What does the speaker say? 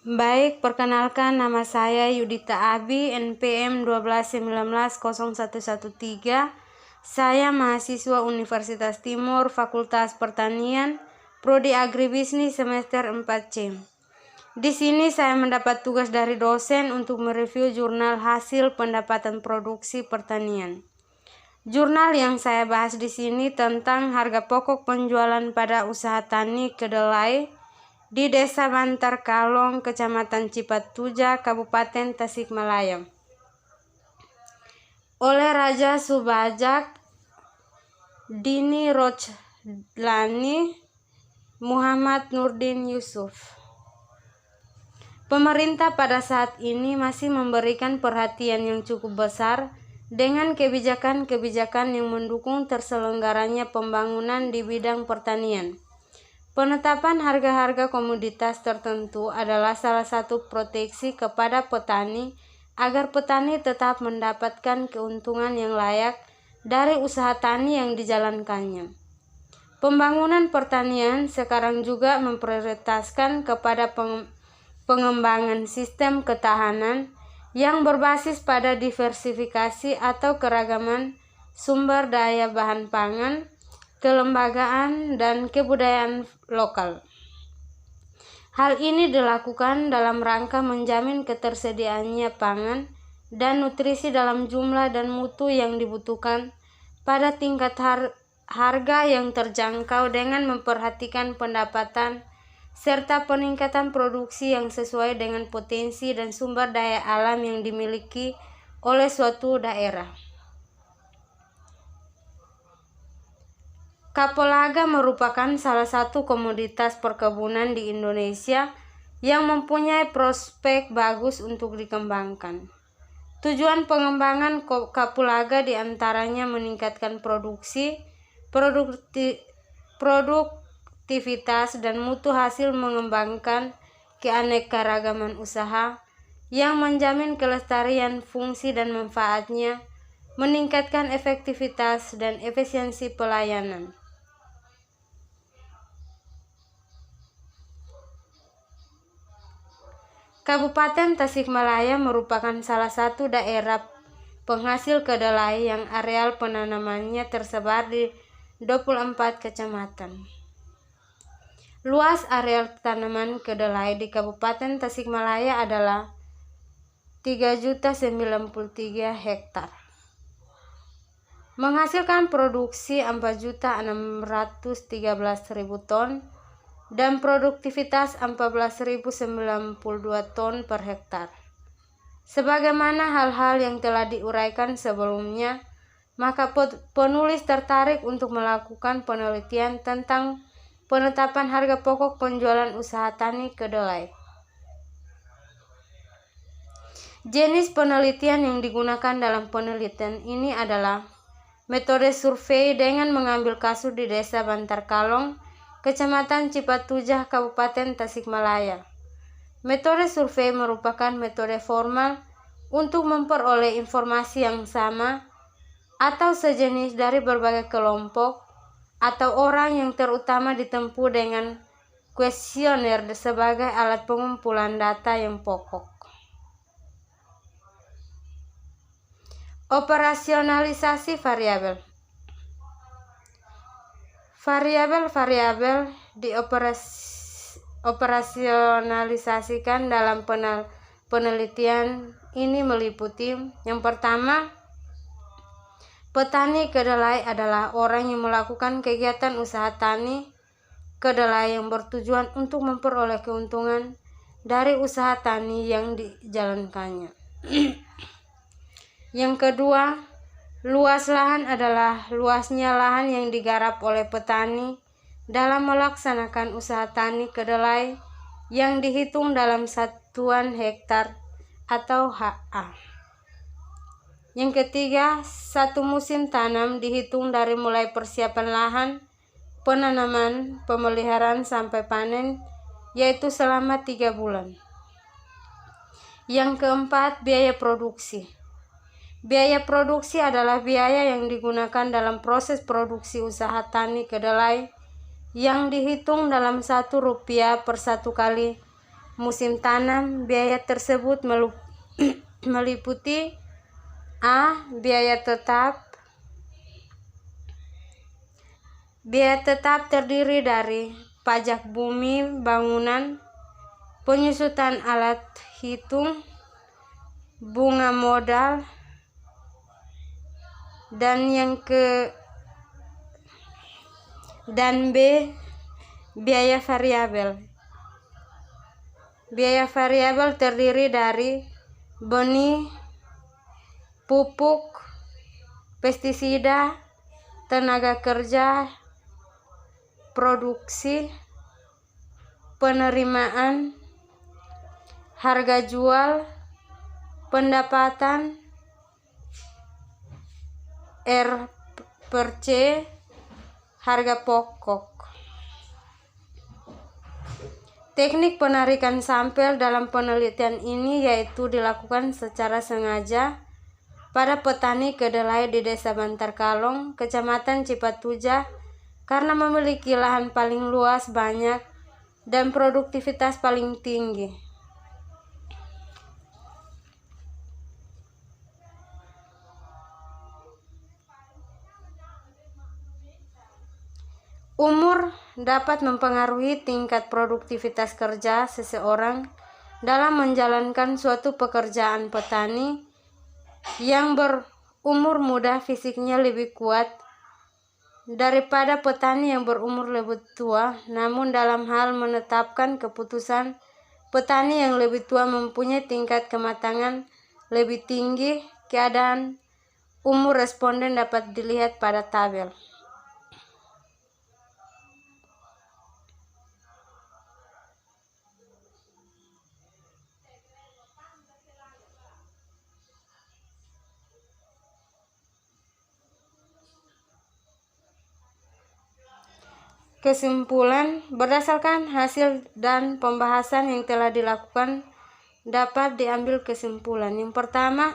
Baik, perkenalkan nama saya Yudita Abi, NPM 12190113. Saya mahasiswa Universitas Timur, Fakultas Pertanian, Prodi Agribisnis semester 4C. Di sini saya mendapat tugas dari dosen untuk mereview jurnal hasil pendapatan produksi pertanian. Jurnal yang saya bahas di sini tentang harga pokok penjualan pada usaha tani kedelai di Desa Bantar Kalong, Kecamatan Cipatuja, Kabupaten Tasikmalaya, oleh Raja Subajak, Dini Rochlani, Muhammad Nurdin Yusuf. Pemerintah pada saat ini masih memberikan perhatian yang cukup besar dengan kebijakan-kebijakan yang mendukung terselenggaranya pembangunan di bidang pertanian. Penetapan harga-harga komoditas tertentu adalah salah satu proteksi kepada petani agar petani tetap mendapatkan keuntungan yang layak dari usaha tani yang dijalankannya. Pembangunan pertanian sekarang juga memprioritaskan kepada pengembangan sistem ketahanan yang berbasis pada diversifikasi atau keragaman sumber daya bahan pangan, kelembagaan, dan kebudayaan lokal. Hal ini dilakukan dalam rangka menjamin ketersediaannya pangan dan nutrisi dalam jumlah dan mutu yang dibutuhkan pada tingkat harga yang terjangkau dengan memperhatikan pendapatan serta peningkatan produksi yang sesuai dengan potensi dan sumber daya alam yang dimiliki oleh suatu daerah. Kapulaga merupakan salah satu komoditas perkebunan di Indonesia yang mempunyai prospek bagus untuk dikembangkan. Tujuan pengembangan kapulaga diantaranya meningkatkan produksi, produktivitas, dan mutu hasil, mengembangkan keanekaragaman usaha yang menjamin kelestarian fungsi dan manfaatnya, meningkatkan efektivitas dan efisiensi pelayanan. Kabupaten Tasikmalaya merupakan salah satu daerah penghasil kedelai yang areal penanamannya tersebar di 24 kecamatan. Luas areal tanaman kedelai di Kabupaten Tasikmalaya adalah 3.093 hektar. Menghasilkan produksi 4.613.000 ton dan produktivitas 14.092 ton per hektar. Sebagaimana hal-hal yang telah diuraikan sebelumnya, maka penulis tertarik untuk melakukan penelitian tentang penetapan harga pokok penjualan usaha tani kedelai. Jenis penelitian yang digunakan dalam penelitian ini adalah metode survei dengan mengambil kasus di Desa Bantar Kalong, Kecamatan Cipatuja, Kabupaten Tasikmalaya. Metode survei merupakan metode formal untuk memperoleh informasi yang sama atau sejenis dari berbagai kelompok atau orang yang terutama ditempuh dengan kuesioner sebagai alat pengumpulan data yang pokok. Operasionalisasi variabel. Variabel-variabel dioperasionalisasikan dalam penelitian ini meliputi: yang pertama, petani kedelai adalah orang yang melakukan kegiatan usaha tani kedelai yang bertujuan untuk memperoleh keuntungan dari usaha tani yang dijalankannya. Yang kedua, luas lahan adalah luasnya lahan yang digarap oleh petani dalam melaksanakan usaha tani kedelai yang dihitung dalam satuan hektar atau HA. Yang ketiga, satu musim tanam dihitung dari mulai persiapan lahan, penanaman, pemeliharaan sampai panen, yaitu selama 3 bulan. Yang keempat, biaya produksi. Biaya produksi adalah biaya yang digunakan dalam proses produksi usaha tani kedelai yang dihitung dalam Rp1 per 1 kali musim tanam. Biaya tersebut meliputi A. Biaya tetap. Biaya tetap terdiri dari pajak bumi bangunan, penyusutan alat hitung, bunga modal, dan B. Biaya variabel. Biaya variabel terdiri dari benih, pupuk, pestisida, tenaga kerja, produksi, penerimaan, harga jual, pendapatan, R/C, harga pokok. Teknik penarikan sampel dalam penelitian ini yaitu dilakukan secara sengaja pada petani kedelai di Desa Bantar Kalong, Kecamatan Cipatuja, karena memiliki lahan paling luas, banyak, dan produktivitas paling tinggi. Umur dapat mempengaruhi tingkat produktivitas kerja seseorang dalam menjalankan suatu pekerjaan. Petani yang berumur muda fisiknya lebih kuat daripada petani yang berumur lebih tua, namun dalam hal menetapkan keputusan, petani yang lebih tua mempunyai tingkat kematangan lebih tinggi. Keadaan umur responden dapat dilihat pada tabel. Kesimpulan, berdasarkan hasil dan pembahasan yang telah dilakukan dapat diambil kesimpulan. Yang pertama,